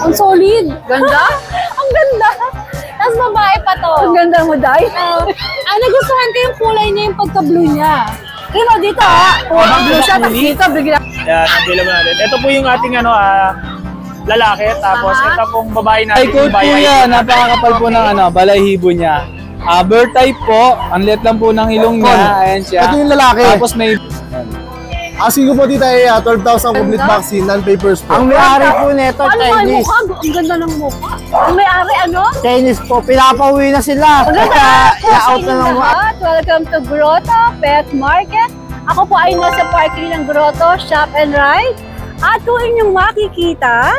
Ang solid. Ganda? Ang ganda. Tapos babae pa to. Ang ganda mo, Day. Nagustuhan ko yung kulay niya, yung pagka-blue niya. Ino, dito Blue siya, tapos dito bigla. Yan, nabila mo natin. Ito po yung ating lalaki, tapos ito pong babae natin. Ay, coat po yan. Napakakapal po ng balahibo niya. Bird type po. Ang liit lang po ng ilong niya. Ayan siya. Ito yung lalaki. Tapos may... Asking ko po dito ay 12,000 complete vaccine, non-papers po. Ang may-ari po nito, Ano ang Chinese. mukha? Ang ganda ng mukha. Ang may-ari ano? Chinese po, pinapauwi na sila. Kaya i-out na ng mga. Welcome to Grotto Pet Market. Ako po ay nasa parking ng Grotto Shop and Ride. At kung inyong makikita,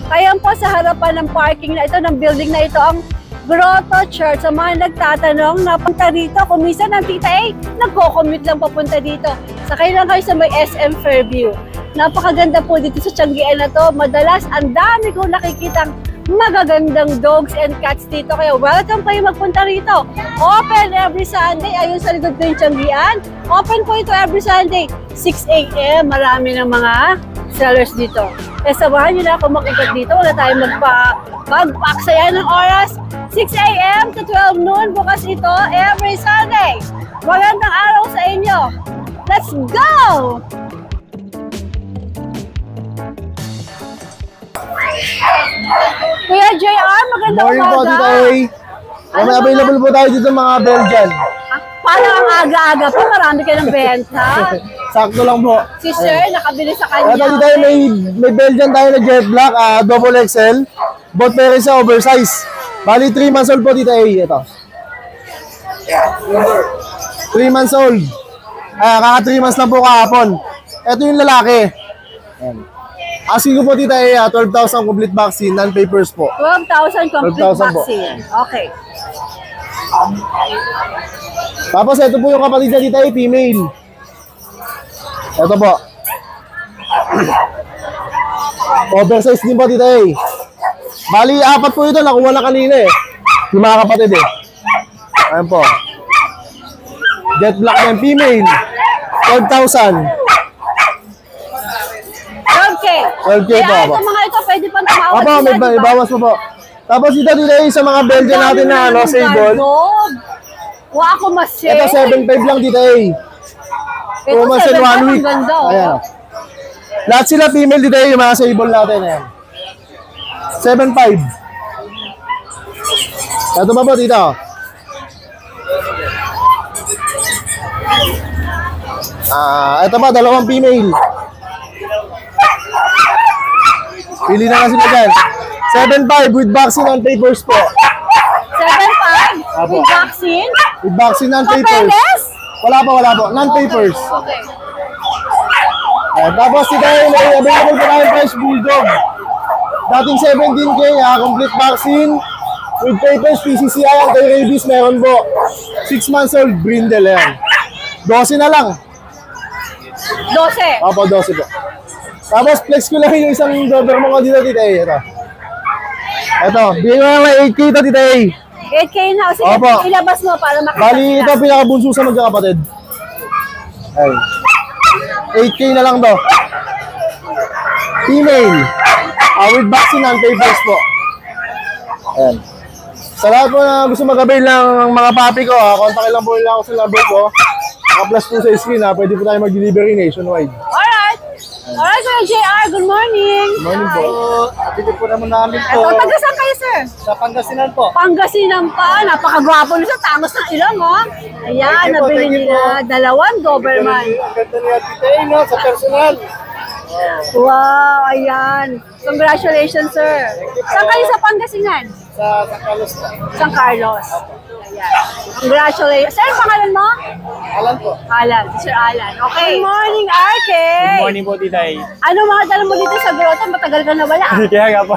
ayan po sa harapan ng parking na ito, ng building na ito, ang Grotto Church. Sa mga nagtatanong, napunta dito, kung minsan ang tita nagko-commute lang papunta dito. Sakay lang kayo sa may SM Fairview. Napakaganda po dito sa Tianggian na to. Madalas, ang dami kong nakikitang magagandang dogs and cats dito. Kaya welcome kayo magpunta rito. Open every Sunday. Ayun sa likod ko yung Tianggian. Open po ito every Sunday. 6 a.m. Marami ng mga sellers dito. Eh, samahan nyo na ako makikot dito. Wala tayong magpaksaya ng oras. 6 a.m. to 12 noon. Bukas ito every Sunday. Magandang araw sa inyo. Let's go! Kuya JR, magandang Morning po, umaga. Tita A. May available po tayo dito mga Belgian. Parang ang aga-aga po, marami ka ng benta. Sakto lang po. Si Sir, nakabili sa kanya. Ito dito may Belgian tayo na jet black, double XL. Both parents sa oversize. Bali 3 months old po, Tita A. Ito. 3 months old. Kaka 3 months lang po kahapon. Ito yung lalaki. Ayan. Asking ko po, Tita A, 12,000 complete vaccine, non-papers po. 12,000 complete 12,000 po. vaccine. Okay. Tapos ito po yung kapatid niya, Tita A, female. Ito po. Oversize din po, Tita A. Bali, 4 po ito, nakuha na kanina eh. Yung mga kapatid eh. Ayan po. Jet black na yung female. 12,000. 12K. 12K po, Kaya apo. ito mga ito, pwede pang tumawad Opo, sila, may di ba? ibawas po po. Tapos dito sa mga Belgian natin na sable. Wow, ako masya. Ito 7.5 lang, Tita A. Ito 2 months and 1 week. Ang ganda, oh. Ayan. Lahat sila female, Tita A, yung mga sable natin. Ayan. 7.5. Ito pa po, Tita. Ito pa, 2 female. Pili na lang sila dyan. 7.5 with vaccine and papers po. 7.5 Apo. with vaccine. With vaccine and papers. Papeles? Wala po. Non-papers. Okay. Tapos si Kyle, may available po tayong French Bulldog. Dating 17K, complete vaccine. With papers, PCCI, anti-rabies, meron po. 6 months old, brindle yan. 12 na lang. 12. Opo, 12 po. Tapos flex ko lang yung isang Doberman ko dito, Tita A. Ito, bigyan ko lang ng 8K ito, Tita A. 8K na. Sige, Opo. ilabas mo para makita Bali, ito nila. pinakabunso sa magkakapatid. Ay. 8K na lang to. Female. With vaccine and papers po. Ayan. Sa lahat po na gusto mag-avail ng mga papi ko, kontakin lang po nila ako sa number ko. Naka-plus po sa screen, pwede po tayo mag-delivery nationwide. Alright. Alright, Sir JR. Good morning. Good morning po. Dito po naman namin Ito, taga saan kayo, sir? sa Pangasinan po. Pangasinan pa. Napakagwapo nito. Tangos ng ilong, oh. Ayan, Thank you po, nabili thank you nila 2 Doberman. Ang ganda niya, Tita A, no? Sa personal. Wow, ayan. Congratulations, sir. Saan kayo sa Pangasinan? Sa Carlos po. San Carlos. Ayan. Congratulations. Sir, pangalan mo? Alan po. Alan. Sir Alan. Okay. Good morning, Arke. Good morning po, Tita A. Ano mga dala mo dito sa grotto? Matagal ka na wala. Kaya nga po.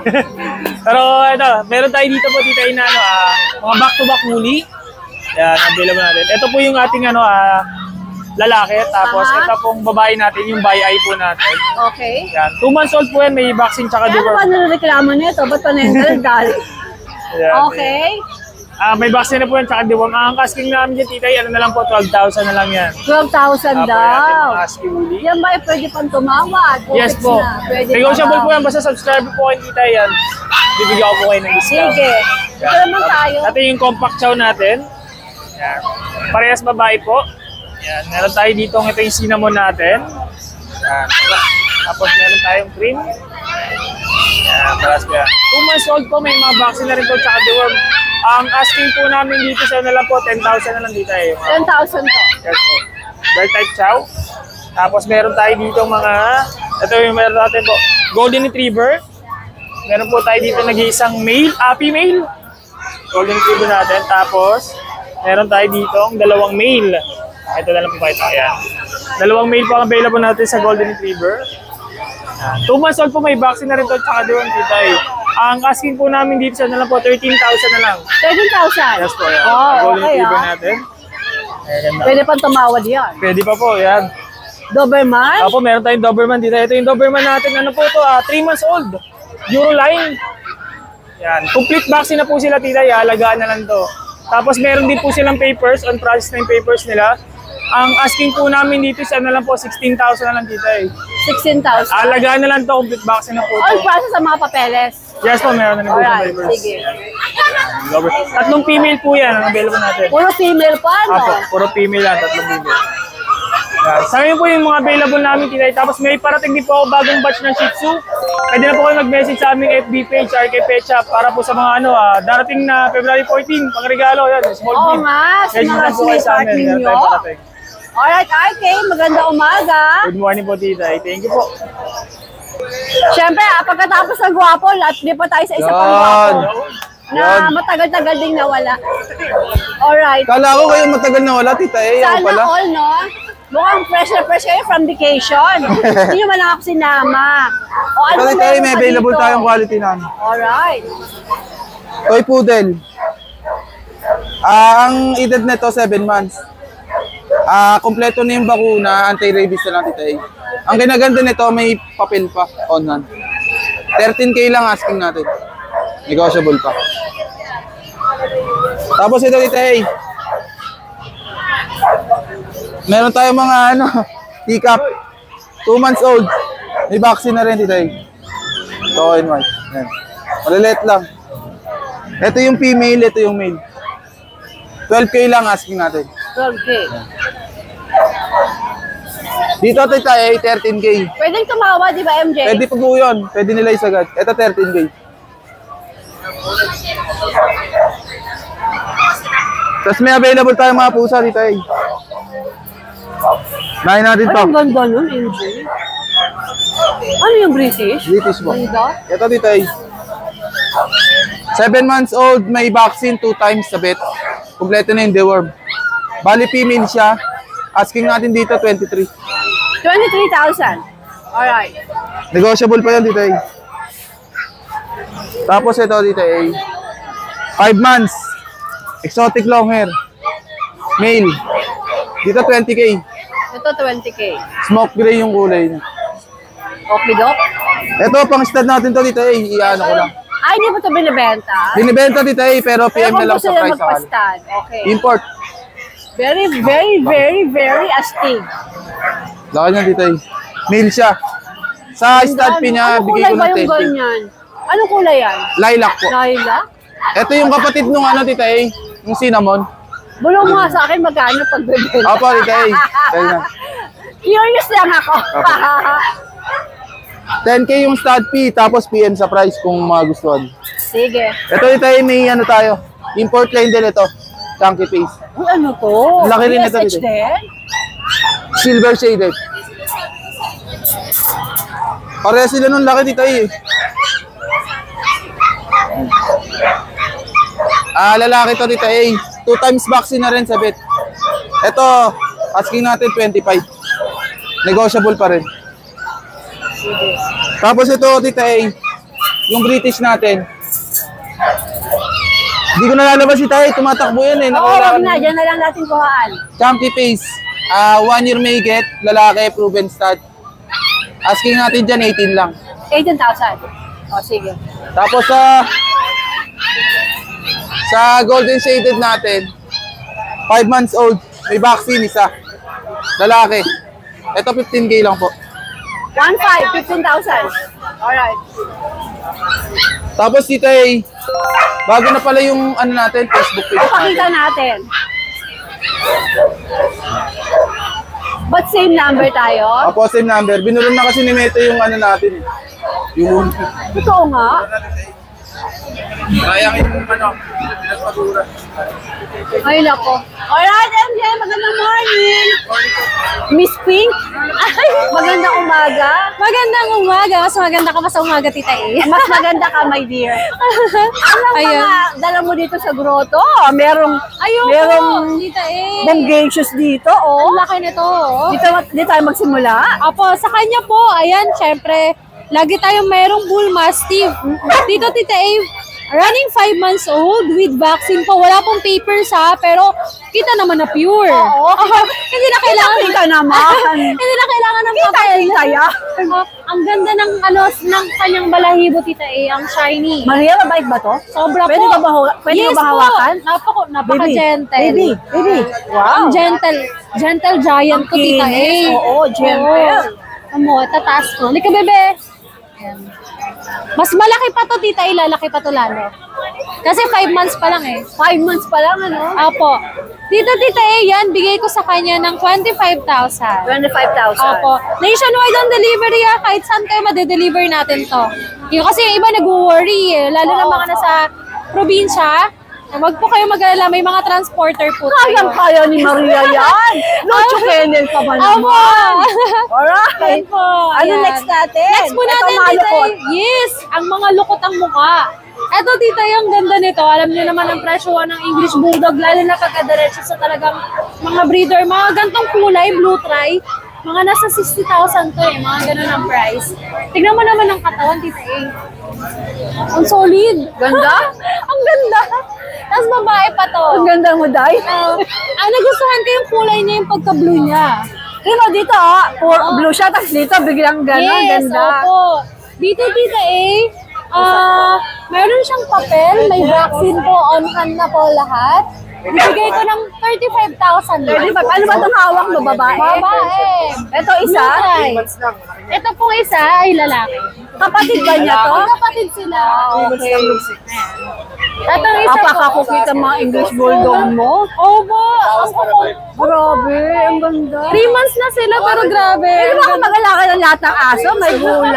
Pero ito, meron tayo dito po, Tita A, na mga back-to-back muli. Yan, available natin. Ito po yung ating lalaki, tapos ito pong babae natin, yung bi-eye po natin. Okay. Yan, 2 months old po yan, may vaccine tsaka Ano ba Doberman. nireklamo nito? Ba't pa na yung galit? Yan, Okay. May vaccine na po yan, tsaka deworm. Ang asking namin dyan, titay, ano na lang po, 12,000 na lang yan. 12,000 Apo, daw. natin mga husky woolly. Yan ba ay pwede pang tumawad? Yes po. Negotiable po yan, basta subscribe po kayo titay yan. Bibigyan ko po kayo ng discount. Sige. Ito naman tayo. Ito yung compact chow natin. Yan. Parehas babae po. Yan. Meron tayo dito, ito yung cinnamon natin. Yan. Tapos meron tayong cream. Yan, parehas po yan. 2 months old po, may mga vaccine na rin po, tsaka deworm. Ang asking po namin dito sa na lang po, 10,000 na lang dito eh. 10,000 to. Yes po. Bird type chow. Tapos meron tayo dito mga, ito yung meron natin po, golden retriever. Meron po tayo dito nag-iisang male, female. Golden retriever natin. Tapos, meron tayo dito ang dalawang male. Ito na lang po kayo. Ayan. Dalawang male po ang available natin sa golden retriever. 2 months old po, may vaccine na rin to, tsaka doon dito eh. Ang asking po namin dito sa na lang po, 13,000 na lang. 13,000? Yes po, yan. Oh, Golden okay retriever natin. Ayan na. Pwede pang tumawad yan. Pwede pa po, yan. Doberman? Apo, meron tayong Doberman dito. Ito yung Doberman natin. Ano po ito? 3 months old. Euroline. Yan. Complete vaccine na po sila, tita. Alagaan na lang to. Tapos meron din po silang papers, on process na yung papers nila. Ang asking po namin dito sa na lang po, 16,000 na lang, tita eh. 16,000? Alagaan na lang to. Complete vaccine na po All to. process sa mga papeles? Yes po, meron na po silang Alright, papers. sige. Tatlong female po yan. Ang available natin. Puro female pa, no? Apo, puro female yan. Tatlong female. Yan. Sa ngayon po yung mga available namin titay. Tapos may parating din po ako bagong batch ng Shih Tzu. Pwede na po kayo mag-message sa aming FB page, RK Pet Shop, para po sa mga darating na February 14, pang-regalo. Yan, small Oo gift. nga, sa Message mga lang po kayo sa sweetheart amin. Meron ninyo. tayong parating. Alright, RK, maganda umaga. Good morning po titay. Thank you po. Siyempre, pagkatapos ng gwapo, lahat di pa tayo sa isa pang gwapo. Na matagal-tagal ding nawala. Alright. Kala ko kayo matagal na wala, tita eh. Ako Sana pala. all, no? Mukhang fresh na fresh kayo from vacation. Hindi nyo man lang ako sinama. O ano Kasi ba tayo, meron may ka available dito? tayong quality namin. Alright. Toy Poodle. Ang edad nito 7 months. Kompleto na yung bakuna, anti-rabies na lang, tita eh. Ang ginaganda nito, may papel pa on hand. 13K lang asking natin. Negotiable pa. Tapos ito, tita eh. Meron tayong mga teacup. 2 months old. May vaccine na rin, tita eh. So, in white. Yan. Malilit lang. Ito yung female, ito yung male. 12K lang asking natin. 12K. Dito, tita eh, 13K. Pwedeng tumawa, di ba, MJ? Pwede pa po yun. Pwede nila isagad. Ito 13K. Tapos may available tayong mga pusa dito eh. Nahin natin Ay, to. ang ganda nun, MJ. Ano yung British? British po. Ganda? Ito dito eh. 7 months old, may vaccine 2 times sa vet. Kompleto na yung deworm. Bali female siya. Asking natin dito 23. 23,000. Alright. Negotiable pa yan dito eh. Tapos ito dito eh. 5 months. Exotic long hair. Male. Dito 20K. Ito 20K. Smoke gray yung kulay niya. Okay, Doc? Ito pang stud natin to dito eh. Iano ko lang. Ay, hindi mo ito binibenta? Binibenta dito eh pero PM na lang gusto sa nila price sa magpa-stand. Okay. Import. Very, very, very, very astig. Laki niya dito eh. Male siya. Sa stud pin niya, Anong bigay kulay ko ba ng yung 10K. ganyan? Anong kulay yan? Lilac po. Lilac? Ito yung kapatid nung tita eh. Yung cinnamon. Bulong mo nga sa akin magkano pag bibenta. Opo, tita eh. Dahil na. Curious lang ako. 10K yung stud fee, tapos PM sa price kung magustuhan. Sige. Ito dito eh, may tayo. Import line din ito. Chunky face. Uy, ano to? Laki rin ito PSH dito. din? Silver shaded. Pareha sila nung laki dito eh. Lalaki to dito eh. 2 times vaccine na rin sa vet. Ito, asking natin 25. Negotiable pa rin. Tapos ito dito eh. Yung British natin. Hindi ko nalalabas si tayo. Tumatakbo yan eh. Oo, wag na. Diyan na lang natin kuhaan. Chunky face. 1 year may get. Lalaki, proven stud. Asking natin dyan 18 lang. 18,000. O, sige. Tapos Sa golden shaded natin, 5 months old, may vaccine isa. Lalaki. Ito 15K lang po. 15,000. Alright. Tapos dito ay, bago na pala yung ano natin, Facebook page Pakita natin. natin. But same number tayo? Apo, same number. Binulon na kasi ni Meto yung ano natin. Yung Totoo nga. kaya yung ano, pinagpagura. Ay, nako. Alright, MJ, magandang morning. Miss Pink? Ay, magandang umaga. Magandang umaga. Mas maganda ka pa sa umaga, Tita E. Mas maganda ka, my dear. Anong Ayun. mga dala mo dito sa grotto? Merong Tita E. bonggacious dito, oh. Ang laki nito, oh. Dito tayo magsimula. Apo, sa kanya po, ayan, syempre, lagi tayong mayroong bull mastiff. Dito, Tita E, running 5 months old with vaccine po. Wala pong papers ha, pero kita naman na pure. Oo. Hindi na kailangan. Kita naman. Hindi na kailangan ng Kita, papel. kita yan. Ang ganda ng ng kanyang balahibo, Tita E, ang shiny. Maria, mabait ba to? Sobra Pwede po. ba pwede Yes ba hawakan? po. Napaka-gentle. Baby. Ang gentle. Gentle giant ko, Tita E. Kinis. Oo, gentle. Amo, tataas ko. Halika, bebe. Ayan. Mas malaki pa to, Tita E. Lalaki pa to lalo. Kasi 5 months pa lang eh. 5 months pa lang, ano? Apo. Dito, Tita E, yan, bigay ko sa kanya ng 25,000. 25,000. Opo. Nationwide ang delivery ha. Kahit saan kayo madedeliver natin to. Yung, kasi yung iba nag-worry eh. Lalo na mga nasa probinsya. Wag po kayo mag-alala. May mga transporter po tayo. Kaya ni Maria yan. Lucho Kennel pa ba naman? Opo. Alright. Ayan po. Ano Ayan. next natin? Next po natin, Ito, Tita malukot. E. Yes. Ang mga lukot ang mukha. Eto, Tita E, ang ganda nito. Alam niyo naman ang presyo ng English Bulldog. Lalo na pagkadiretso sa talagang mga breeder. Mga gantong kulay, blue tri. Mga nasa 60,000 to eh. Mga ganun ang price. Tignan mo naman ang katawan, Tita E. Ang solid. Ganda? Ang ganda. Tapos babae pa to. Ang ganda mo, Day. Nagustuhan ko yung kulay niya, yung pagka-blue niya. Dito, blue siya, tapos dito biglang gano'n, Yes, ganda. opo. Dito, Tita E, meron siyang papel, may vaccine po, on hand na po lahat. Bibigay ko ng 35,000. 35. Ano ba itong hawak mo, babae? Babae. Ito isa? Blue-eye. Ito pong isa ay lalaki. Kapatid ba niya to? Kapatid sila. Okay. Itong isa po. Apakakukita mga English Bulldog mo. Opo. Ang kuko. Grabe, ang ganda. 3 months na sila, pero grabe. Pwede ba ako mag-alaka ng lahat ng aso? May gulay.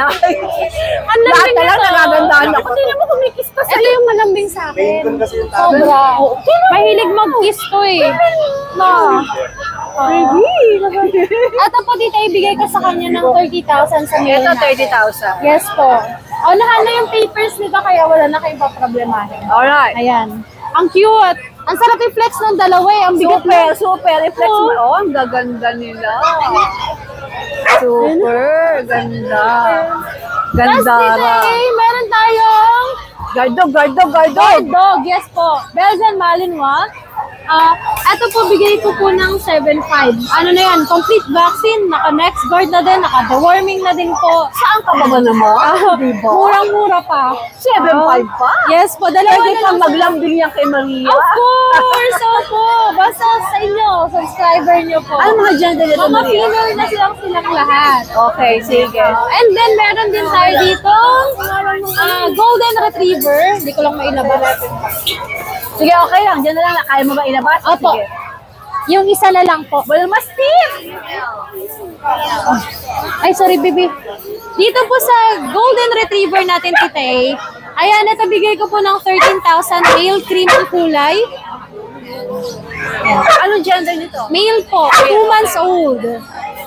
Ang Lahat lambing na lang nito. nagagandaan ako. Hindi naman kumikis pa Ito sa'yo. yung malambing sa akin. Sobra. Mahilig mag-kiss to eh. No. Ito po dito, ibigay ko sa kanya ng 30,000 sa mail Ito, na. 30,000. Yes po. Unahan na yung papers nito kaya wala na kayong paproblemahin. Alright. Ayan. Ang cute. Ang sarap i-flex ng dalawa eh. Ang bigat Super, super. I-flex Oo. mo. Oh, ang gaganda nila. Super, ganda. Tapos Ganda. dito eh, meron tayong Guard guard dog. Yes po. Belgian Malinois. Ito po, bigay ko po ng 7.5. Ano na yan? Complete vaccine. Naka-next guard na din. Naka-deworming na din po. Saan ka ba naman? Diba? Murang-mura pa. 7.5 pa? Yes po. Dalawa Pwede na kang lang. maglambing yan kay Maria. Of course! Opo. Basta sa inyo, subscriber nyo po. Ano mga gender nito, Mga Maria? female na silang lahat. Okay, sige. And then, meron din tayo dito golden retriever. Hindi ko lang mailabas. Sige, okay lang. Diyan na lang. Kaya mo ba ilabas? Opo. Sige. Yung isa na lang po. Well, Mastiff! Ay, sorry, baby. Dito po sa golden retriever natin, Tita E. Ayan, ito bigay ko po ng 13,000 male cream ang kulay. Anong gender nito? Male po, 2 months old.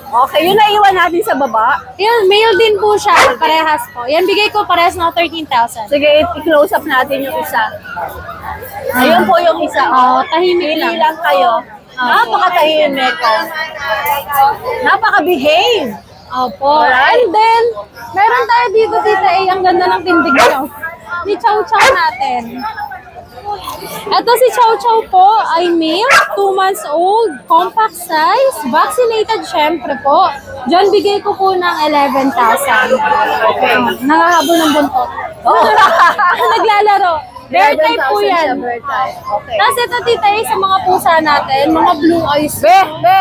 Okay, yun naiwan natin sa baba. Yan, male din po siya, parehas po. Yan, bigay ko parehas ng 13,000. Sige, i-close up natin yung isa. Ayun po yung isa. Oo, tahimik Pili lang. lang kayo. Napakatahimik. Napaka-behave. Opo. Alright. And then, meron tayo dito, Tita E. Ang ganda ng tindig niyo. Ni Chow Chow natin. Ito si Chow Chow po ay male, 2 months old, compact size, vaccinated syempre po. Diyan bigay ko po ng 11,000. Okay. Nangahabol ng buntot. Oh. Naglalaro. Bear type po 11,000 yan. siya, bear type. Okay. Tapos ito tita sa mga pusa natin, mga blue eyes. Be!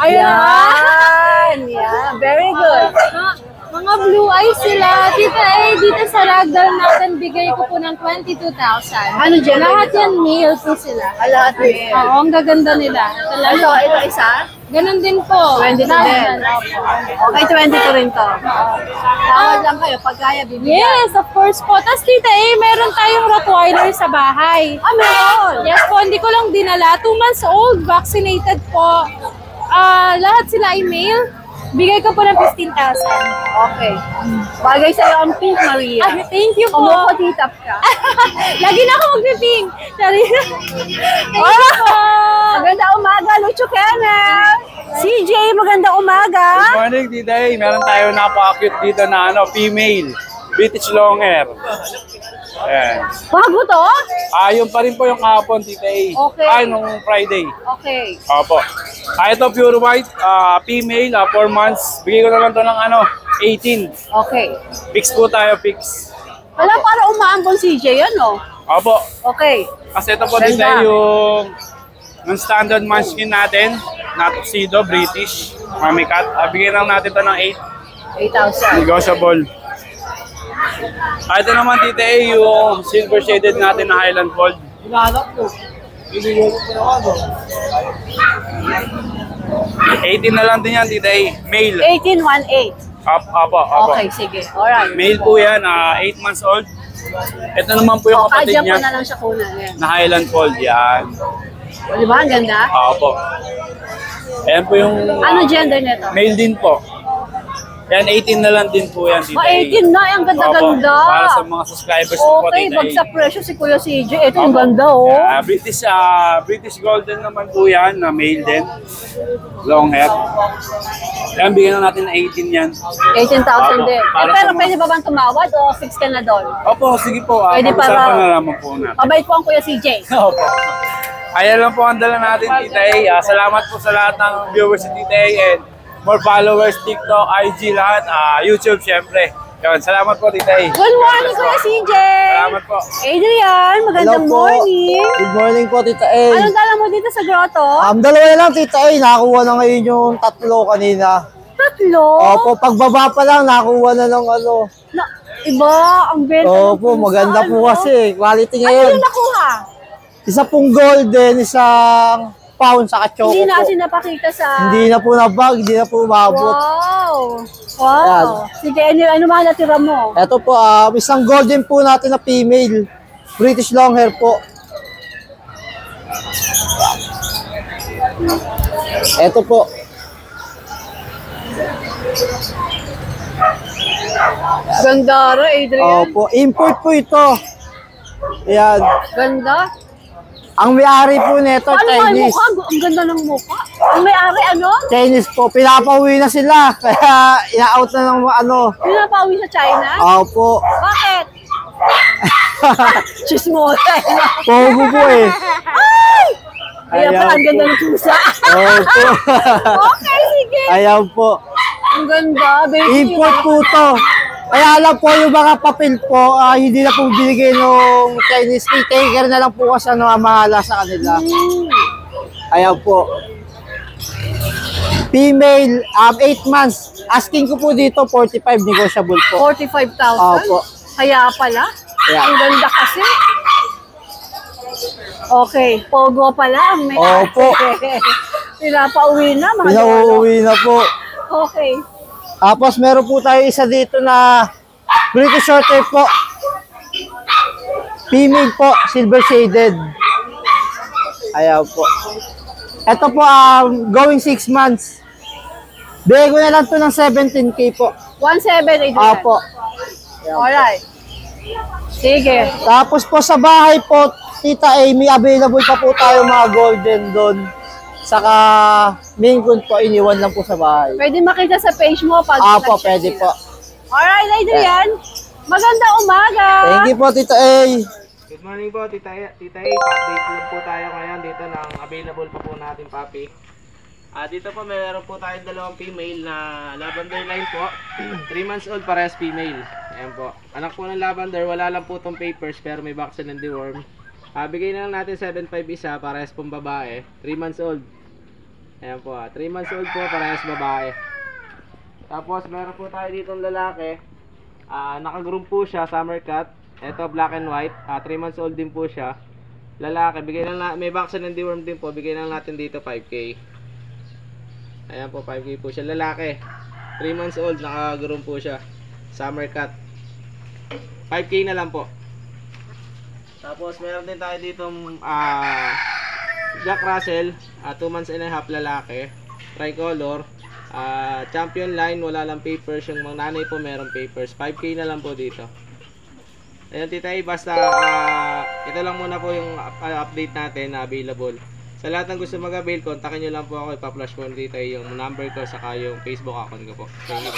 Ayan! Yeah, very good. Mga blue eyes sila. Tita dito sa ragdoll natin, bigay ko po ng 22,000. Ano dyan? Lahat yan male po sila. Lahat din. Oo, ang gaganda nila. Ito isa? Ganun din po. 22 din. Okay, 22 rin to. Tawad lang kayo, pag kaya bibigyan. Yes, of course po. Tapos tita meron tayong Rottweiler sa bahay. Meron! Yes po, hindi ko lang dinala. 2 months old, vaccinated po. Lahat sila ay male. Bigay ko po ng 15,000. Okay. Bagay sa'yo ang pink, Maria. Ay, thank you po. Umukotitap ka. Lagi na ako mag-ping. Sorry. Thank you po. Maganda umaga, Lucho Kennel. CJ, maganda umaga. Good morning, Tita A. Meron tayo napaka-cute dito na female. British Longhair. Ayan. Bago to? Yun pa rin po yung kahapon, Tita A. Okay. Nung Friday. Okay. Opo. Ito pure white, female, 4 months. Bigay ko na lang to ng 18. Okay. Fix po tayo, fix. Wala para umaambon CJ yan, no? Opo. Okay. Kasi ito po, Tita A, yung standard munchkin natin, na tuxedo, British, Mami Cat. Bigyan lang natin to ng 8,000. negotiable. Ito naman, Tita A, yung silver shaded natin na Highland Fold. 18 na lang din yan, Tita A. Male. 1818. Apo. Okay, sige. Alright. Male po yan, 8 months old. Ito naman po yung kapatid Kaya niya po na lang siya kunan. Yan. na Highland Fold. Yan. Di ba? Ang ganda. Apo. Ayan po yung Ano gender nito? male din po. Yan, 18 na lang din po yan, Tita A. 18 na. Ang ganda-ganda. Opo, para sa mga subscribers po, Okay, Tita A. bagsak presyo si Kuya CJ. Ito yung ganda, oh. Yeah, British Golden naman po yan, na male din. Long hair. Yan, bigyan na natin ng 18 yan. 18,000 din. Para Pero sa mga- pwede ba bang tumawad o fix ka na doon? Opo, sige po. Pwede para- Pag-usapan na naman po natin. Mabait po ang Kuya CJ. Opo. Ayan lang po ang dala natin, Tita A. Salamat po sa lahat ng viewers ni Tita A and more followers, TikTok, IG, lahat. YouTube, syempre. Yun, salamat po, Tita A. Good morning, Kuya CJ! Salamat po. Adrian, magandang Hello po. morning! Good morning po, Tita A. Anong dala mo dito sa grotto? Dalawa na lang, Tita A. Nakakuha na ngayon yung 3 kanina. 3? Opo, pagbaba pa lang, nakakuha na ng Na, iba, ang benta. ng Opo, pusa, maganda po ano? kasi. Quality Ano ngayon. yung nakuha? Isa pong golden, isang pound sa choco Hindi po. natin napakita sa... Hindi na po nabag, hindi na po umabot. Wow! Ayan. Sige, ano mga natira mo? Ito po, isang golden po natin na female. British Longhair po. Ito po. Gandara, Adrian. Opo, import po ito. Ayan. Ganda. Ang may-ari po nito, Ano nga yung Chinese. mukha? Ang ganda ng mukha. Ang may-ari, ano? Chinese po, pinapauwi na sila. Kaya ina-out na ng Pinapauwi sa China? Opo. Bakit? Chismosa. Pogo po eh. Kaya Ayan pala, ang ganda po. ng pusa. Opo. Okay, sige. Ayan po. Ang ganda. Baby. Import po to. Kaya alam po yung mga papel po, hindi na po binigay ng Chinese. Taker na lang po kasi ang mahala sa kanila. Ayan po. Female, 8 months. Asking ko po dito, 45 negotiable po. 45,000? Opo. Kaya pala. Kaya. Ang ganda kasi. Okay. Pogo pala. Ang may Opo. Pinapauwi na. Mga lolo. Pinauuwi na po. Okay. Tapos meron po tayo isa dito na British Shorthair po. Female po, silver shaded. Ayan po. Ito po, going 6 months. Bigay ko na lang to ng 17K po. 1,700. Apo. Alright. Sige. Tapos po sa bahay po, Tita A, may available pa po tayo mga golden doon. Saka main coon po, iniwan lang po sa bahay. Pwede makita sa page mo pag Apo, nag-share pwede sila. po. Alright, Adrian. Magandang umaga. Thank you po, Tita A. Good morning po, Tita A. Update lang po tayo ngayon dito ng available pa po natin, papi. Dito po meron po tayong dalawang female na lavender line po. 3 months old, parehas female. Ayan po. Anak po ng lavender, wala lang po itong papers pero may vaccine and deworm. Bigay na lang natin 7.5 isa, parehas pong babae. 3 months old. Ayan po. 3 months old po, parehas babae. Tapos meron po tayo dito ng lalaki. Naka-groom po siya, summer cut. Ito black and white. 3 months old din po siya. Lalaki, bigay lang may vaccine and deworm din po. Bigay lang natin dito 5K. Ayan po, 5K po siya. Lalaki, 3 months old, naka-groom po siya. Summer cut. 5K na lang po. Tapos meron din tayo ditong Jack Russell, 2 months and a half, lalaki. Tricolor. Champion line, wala lang papers. Yung mga nanay po meron papers. 5K na lang po dito. Ayan Tita A, basta ito lang muna po yung update natin na available. Sa lahat ng gusto mag-avail, kontakin nyo lang po ako. Ipa-flash ko dito yung number ko saka yung Facebook account ko po. Thank you.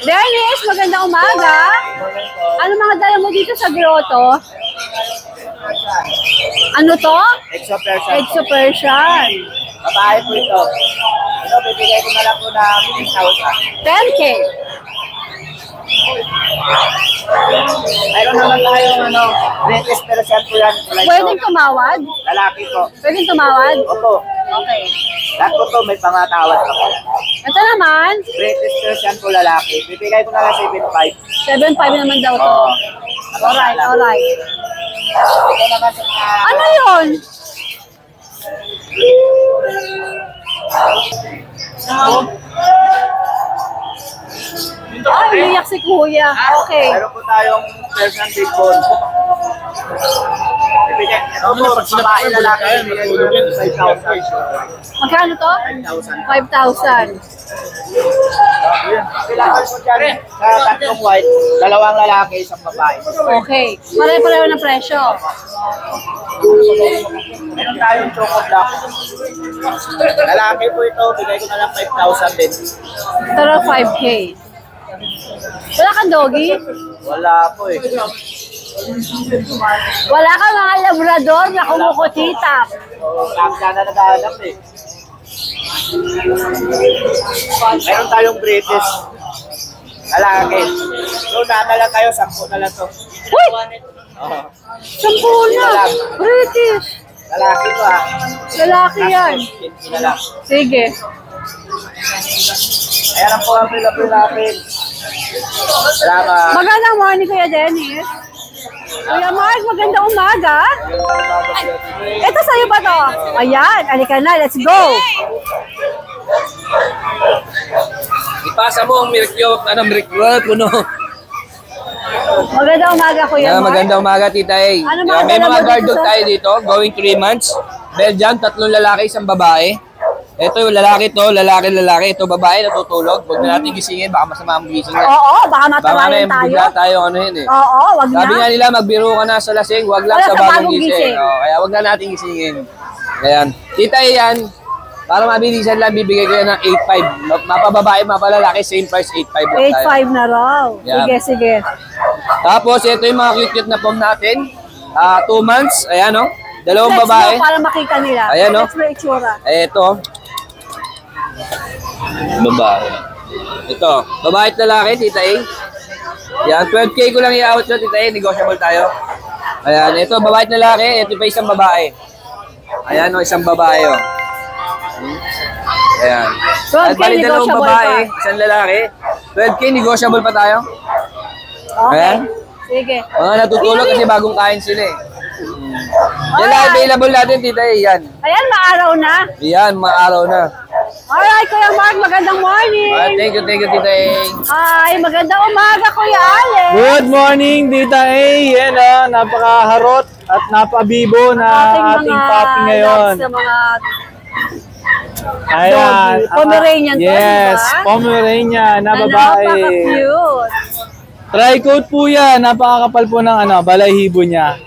Dennis, magandang umaga. Ano mga dala mo dito sa grotto? Ano to? Exo Persian. Exo Persian. Babae po ito. Ito, bibigay ko na lang po na 10,000. 10K. Mayroon naman tayong greatest Persian po yan. Pwedeng tumawad? Lalaki po. Pwedeng tumawad? Opo. Okay. Lahat po to may pangatawad pa po. Ito naman, Greatest Persian po lalaki. Bibigay ko na lang 7,500. 7.5 naman daw to. Oo. Alright, alright. Ito naman sa Ano yun? Ay, umiyak si kuya. Okay. Mayroon po tayong Persian Big Bone. Bibigay. Ito po, babae lalaki. Bibigay ko na 5,000. Magkano to? 5,000. Kailangan po dyan sa tatlong white, dalawang lalaki, isang babae. Okay. Pare-pareho na presyo. Meron tayong choco black. Lalaki po ito, bigay ko na lang 5,000 din. Tara, 5K. Wala kang doggy? Wala po eh. Wala kang mga labrador na kumukutita. Kaya na nag-aanap eh. Meron tayong British. Lalaki. So, na lang tayo, 10 na lang to. Uy! Oo. 10 na. British. Lalaki to ha. Lalaki yan. 15 na lang. Sige. Ayan ang po ang available natin. Salamat. Magandang morning, Kuya Dennis. Kuya Mark, magandang umaga. Ito sa'yo ba to? Ayan, alika na, let's go. Ipasa mo ang milk yolk, milk puno. Magandang umaga, Kuya Mark. Magandang umaga, Tita A. Ano mga May dala mo mga dito guard dog sa- tayo dito, going 3 months. Belgian, 3 lalaki, 1 babae. Ito yung lalaki to, lalaki. Ito babae, natutulog. Huwag na natin gisingin, baka masama ang gising yan. Oo, baka Baka matawayan may tayo. bigla tayo eh. Oo, wag na. Sabi nga nila, magbiro ka na sa lasing, wag lang Wala sa sa bagong bagong gising. gising. Kaya wag na natin gisingin. Ayan. Tita A yan, para mabilisan lang, bibigay ko yan ng 8.5. Mapababae, mapalalaki, same price, 8.5 lang tayo. 8.5 na raw. Yeah. Sige, sige. Tapos, ito yung mga cute-cute na pom natin. 2 months, ayan o. Dalawang Let's babae. go para makita nila. Ayan, no? Let's go itsura. Ito. Babae. Ito. Babae at lalaki, Tita A. Yan, 12K ko lang i-out nyo, Tita A. Negotiable tayo. Ayan, ito, babae at lalaki. Ito pa isang babae. Ayan o, isang babae o. Ayan. 12K At bali dalawang negotiable babae, pa. isang lalaki. 12K, negotiable pa tayo. Okay. Ayan. Sige. Mga natutulog kasi bagong kain sila eh. Yan lang available natin, Tita A. Yan. Ayan, maaraw na. Yan, maaraw na. Alright, Kuya Mark, magandang morning. Thank you, Tita A. Ay, magandang umaga, Kuya Alex. Good morning, Tita A. Yan napakaharot at napabibo na ating puppy ngayon. dogs na mga Ayan. doggy. Pomeranian to, Yes, diba? Pomeranian na babae. Napaka-cute. Tri-coat po yan. Napakakapal po ng balahibo niya.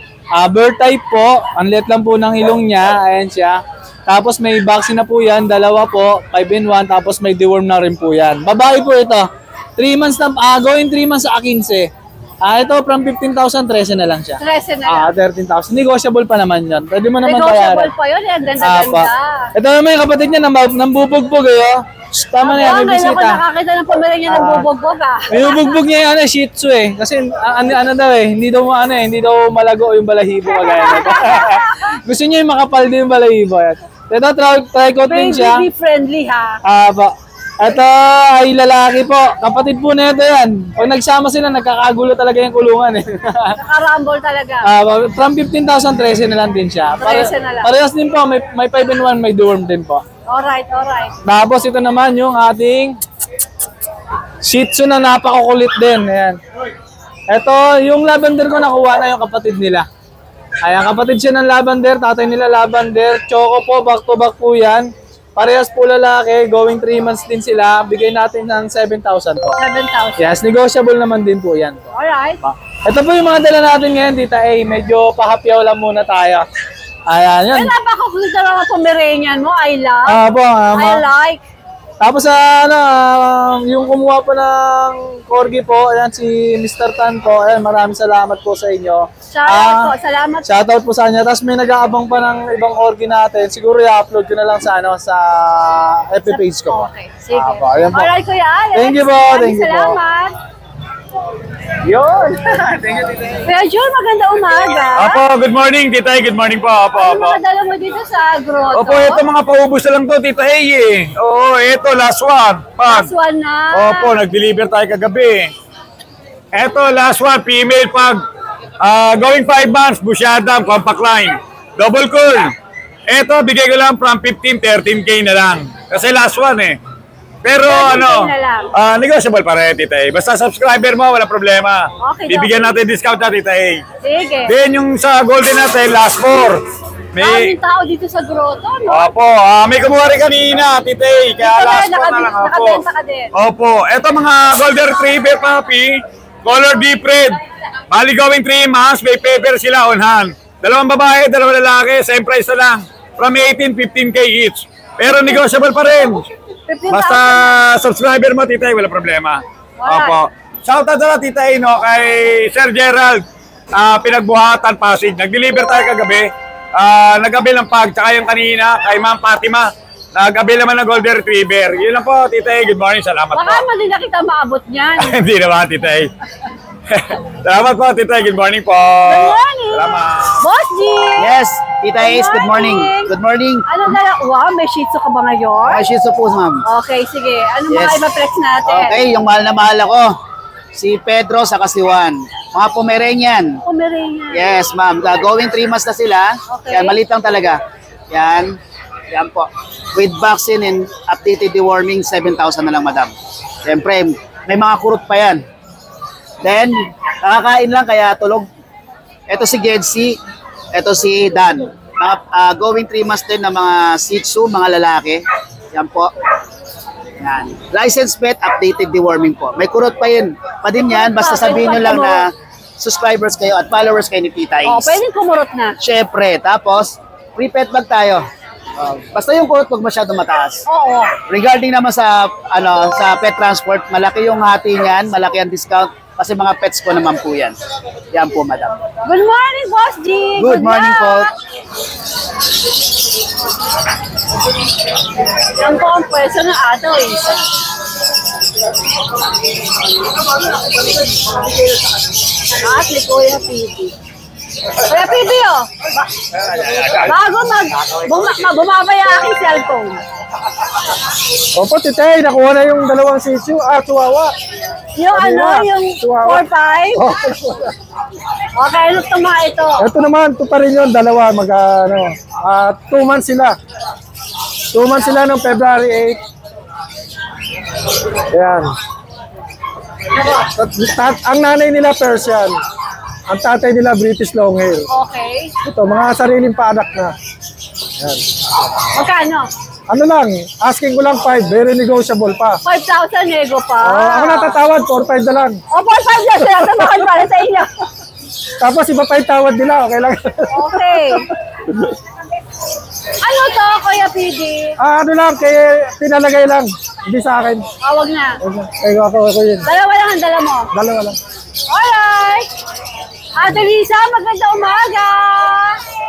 Bird type po. Ang liit lang po ng ilong niya. Ayan siya. Tapos may vaccine na po yan. 2 po. 5-in-1. Tapos may deworm na rin po yan. Babae po ito. 3 months na. Going 3 months sa 15. Ito from 15,000, 13 na lang siya. 13 na lang. 13,000. Negotiable pa naman yan. Pwede mo naman Negotiable bayaran. pa yun. Ang ganda-ganda. Ito naman yung kapatid niya, nambubugbog eh. Oh. Tama na yan, may Ngayon ako bisita. nakakita ng Pomeranian ng bubugbog May bubugbog niya yung Shih Tzu eh. Kasi ano daw eh, hindi daw malago yung balahibo kagaya nito. Gusto niya yung makapal din yung balahibo. Ito, tricot din siya. Baby friendly ha. Ito ay lalaki po. Kapatid po na ito yan. Pag nagsama sila, nagkakagulo talaga yung kulungan eh. Nakarambol talaga. From 15,000, 13 na lang din siya. 13 na lang. Parehas din po, may 5 in 1, may deworm din po. Alright. Tapos ito naman yung ating Shih Tzu na napakakulit din. Ayan. Ito, yung lavender ko nakuha na yung kapatid nila. Ayan, kapatid siya ng lavender, tatay nila lavender. Choco po, back to back po yan. Parehas po lalaki, going 3 months din sila. Bigay natin ng 7,000 po. 7,000. Yes, negotiable naman din po yan. Alright. Ito po yung mga dala natin ngayon, Tita A. Medyo pahapyaw lang muna tayo. Ayan, yun. Ay, napakakulit na mga Pomeranian mo. I love. I like. Tapos yung kumuha po ng corgi po, ayan si Mr. Tan po. Ayan, maraming salamat po sa inyo. Shoutout po. Salamat. Shoutout po sa kanya. Tapos may nag-aabang pa ng ibang corgi natin. Siguro i-upload ko na lang sa sa FB page ko po. Okay, sige. Ayan po. Alright, Kuya Alex. Thank you po. Thank you po. Salamat. Yun. Thank you, Tita. Kuya Jun, maganda umaga. Opo, good morning, Tita. Good morning po. Ano mga dala mo dito sa grotto? Opo, ito mga paubos na lang to, Tita A eh. Oo, ito, last one. Last one na. Opo, nag-deliver tayo kagabi. Ito, last one, female pag going 5 months, busyadam, compact line. Double cool. Ito, bigay ko lang from 15, 13K na lang. Kasi last one eh. Pero 13K na lang. negotiable pa rin, Tita A. Basta subscriber mo, wala problema. Okay, Bibigyan natin discount na, Tita A. Sige. Then yung sa golden natin, last 4. Maraming tao dito sa grotto, no? Opo, may kumuha rin kanina, Tita A. Kaya last 4 na lang. Opo. Nakabenta ka din. Opo, eto mga golden retriever puppy, color deep red. Bali going 3 months, may paper sila on hand. Dalawang babae, dalawang lalaki, same price na lang. From 18, 15K each. Pero negotiable pa rin. 15,000. Basta subscriber mo, Tita A, wala problema. Opo. Shoutout na lang, Tita A, no, kay Sir Gerald, Pinagbuhatan, Pasig. Nag-deliver tayo kagabi. Nag-abil ng pag, tsaka yung kanina, kay Ma'am Fatima. Nag-abil naman ng golden retriever. Yun lang po, Tita A. Good morning, salamat po. Baka mali na kita maabot niyan. Hindi naman, Tita A. Salamat po, Tita A. Good morning po. Good morning. Salamat. Boss G! Yes, Tita Ace, good morning. Good morning. Ano dala? Wow, may Shih Tzu ka ba ngayon? Ay, Shih Tzu po, ma'am. Okay, sige. Ano Yes. mga iba-flex natin? Okay, yung mahal na mahal ako. Si Pedro sa Kasiwan. Mga Pomeranian. Pomeranian. Yes, ma'am. Going 3 months na sila. Okay. Yan, maliit lang talaga. Yan. Yan po. With vaccine and updated deworming, 7,000 na lang, madam. Siyempre, may mga kurot pa yan. Then, nakakain lang kaya tulog. Ito si Gedsi. Ito si Dan. Mga going 3 months din na mga Shih Tzu, mga lalaki. Yan po. Yan. License pet, updated deworming po. May kurot pa yun. Pa din yan, basta sabihin nyo lang na subscribers kayo at followers kayo ni Tita Ace. Oh, pwedeng kumurot na. Siyempre. Tapos, free pet bag tayo. Basta yung kurot wag masyado mataas. Oo. Regarding naman sa sa pet transport, malaki yung hati niyan, malaki ang discount kasi mga pets ko naman po yan. Yan po, madam. Good morning, Boss G! Good morning po. luck. Yan po ang pwesto ng Ato Isa. At ni Kuya Pipi. Kuya Pipi, oh! Bago bumabaya aking cellphone. Opo, Tita A, nakuha na yung dalawang Shih Tzu. Chihuahua. Yung Kanina, yung Chihuahua. 4-5. Oh. Okay, ano ito mga ito? Ito naman, ito pa rin yun, dalawa. 2 months sila. 2 months sila noong February 8. Ayan. Ang nanay nila Persian. Ang tatay nila British Longhair. Okay. Ito, mga sariling paanak na. Ayan. Magkano? Ano lang, asking ko lang 5, very negotiable pa. 5,000 nego pa. Ako natatawad, 4-5 na lang. O, 4,500 na sila. Tabakan para sa inyo. Tapos iba pa yung tawad nila, okay lang. Okay. Ano to, Kuya PD? Ano lang, kaya pinalagay lang. Hindi sa akin. Awag na. Ako yun. Dalawa lang ang dala mo. Dalawa lang. Alright! Ate Lisa, maganda umaga!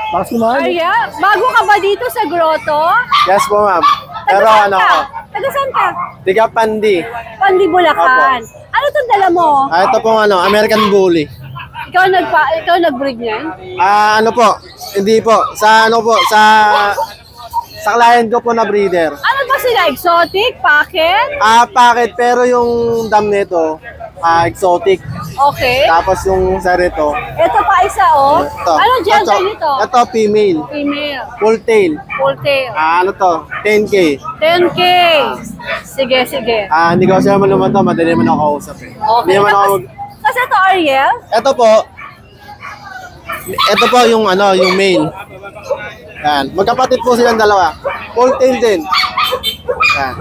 Bakas kumahan. Arya, bago ka ba dito sa grotto? Yes po, ma'am. Pero Taga-saan ano ka? ko, Taga-saan ka? tiga Pandi. Pandi, Bulacan. Ano itong dala mo? Ito pong American Bully. Ikaw nag-breed niyan? Ano po? Hindi po. Sa client ko po na breeder. Ano ba sila? Exotic? Packet? Packet, pero yung dam nito, exotic. Okay. Tapos yung sa rito, Ito pa isa, oh. ito. Anong gender nito? Ito, female. Female. Full tail. Full tail. Ano to? 10K. 10K. Sige, sige. Hindi ko kasi naman to, madali naman ako kausap eh. Hindi Okay. naman ako Kasi ito, Ariel? Ito po yung yung male. Yan. Magkapatid po silang dalawa. Full tail din. Yan.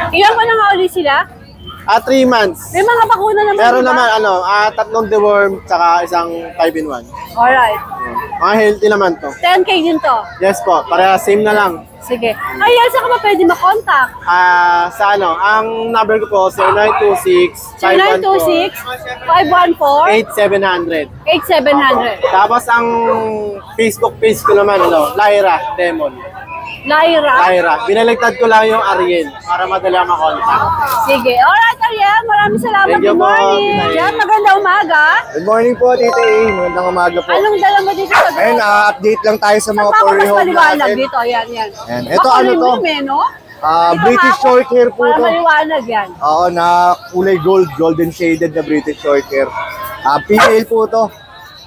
Ilan pa na nga ulit sila? 3 months. May mga bakuna naman, Meron diba? naman 3 deworm tsaka isang 5-in-1. Alright. Mga healthy naman to. 10K din to. Yes po, pareha same na lang. Sige. Ariel, saan ka ba pwede makontakt? Ang number ko po 0926 0926 514 514 8700. 8700. Tapos ang Facebook page ko naman Lyra Demon. Lyra. Binaligtad ko lang yung Ariel para madali ang makontak. Sige. Alright, Ariel. Maraming salamat. Thank you Good po. morning. Jan, maganda umaga. Good morning po, Tita A. Magandang umaga po. Anong dala mo dito sa Ayun, update lang tayo sa mga Saan pa ako furry mas home maliwanag natin. dito? Yan. Yan. Ito ano to? No? British short hair po Para to. maliwanag yan. Oo, na kulay gold, golden shaded na British short hair. Female po to.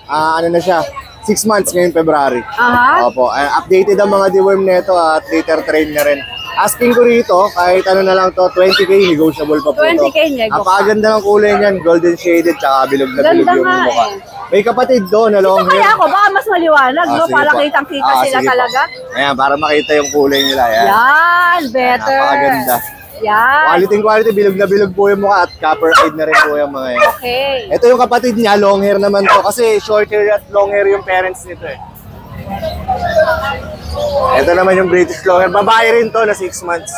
Ano na siya? 6 months ngayong February. Aha. Opo. Updated ang mga deworm nito at later train na rin. Asking ko rito, kahit ano na lang to, 20K, negotiable pa po 20K to. nego pa. Napakaganda ng kulay niyan, golden shaded, tsaka bilog na bilog Ganda yung nga mukha. eh. May kapatid doon na long Ito kaya hair. ako, baka mas maliwanag, no? Sige Para po. kitang-kita sila Sige po. talaga. Ayan, para makita yung kulay nila. Ayan. Yan, better. Napakaganda. Yan. Quality, bilog na bilog po yung mukha at copper-eyed na rin po yung mga yan. Okay. Ito yung kapatid niya, long hair naman to. Kasi short hair at long hair yung parents nito eh. Ito naman yung British long hair. Babae rin to na 6 months.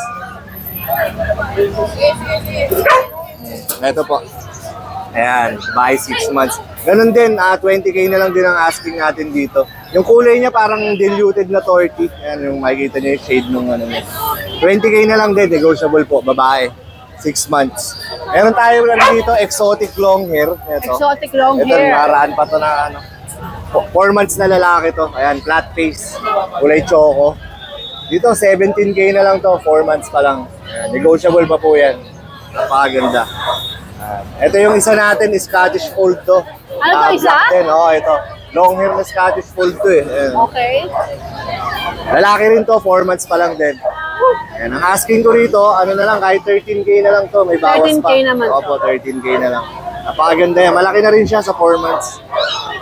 Ito po. Ayan, babae 6 months. Ganun din, 20K na lang din ang asking natin dito. Yung kulay niya parang diluted na torty. Ayan, yung makikita niya yung shade nung ano niya. 20K na lang din, negotiable po, babae. 6 months. Meron tayo lang dito, exotic long hair. Ito. Exotic long Ito, hair. naraan pa to na 4 months na lalaki to. Ayan, flat face. Kulay choco. Dito, 17K na lang to. 4 months pa lang. Ayan, negotiable pa po yan. Napakaganda. Ito yung isa natin, Scottish Fold to. Ano to, isa? Black din. Ito. Long hair na Scottish Fold to eh. Ayan. Okay. Lalaki rin to, 4 months pa lang din. Ayan, ang asking ko rito, ano na lang, kahit 13K na lang to, may bawas 13K pa. naman to. Opo, 13K na lang. Napakaganda yan. Malaki na rin siya sa 4 months.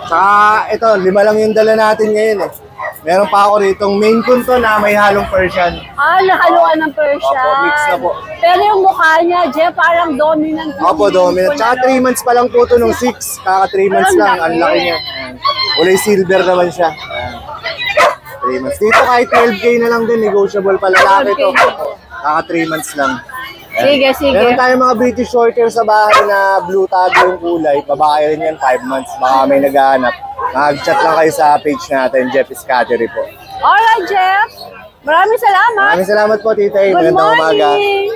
Saka, ito, 5 lang yung dala natin ngayon eh. Meron pa ako rito, main kun to na may halong Persian. Nahaluan ng Persian. Opo, mix na po. Pero yung mukha niya, Jeff, parang dominant. Opo, dominant. Tsaka 3 months pa lang po to nung 6. Kaka 3 months Ang lang, laki. ang laki niya. Ayan. Kulay silver naman siya. Ayan. 3 months. Dito kahit 12K na lang din, negotiable pa. Lalaki to. 12K. Kaka 3 months lang. Sige, sige. Meron tayong mga British short hair sa bahay na blue tag yung kulay. Babae rin yan, 5 months. Baka may naghahanap. Mag-chat lang kayo sa page natin, Jeff Scattery po. Alright, Jeff. Maraming salamat. Maraming salamat po, Tita. Good Magandang umaga. morning.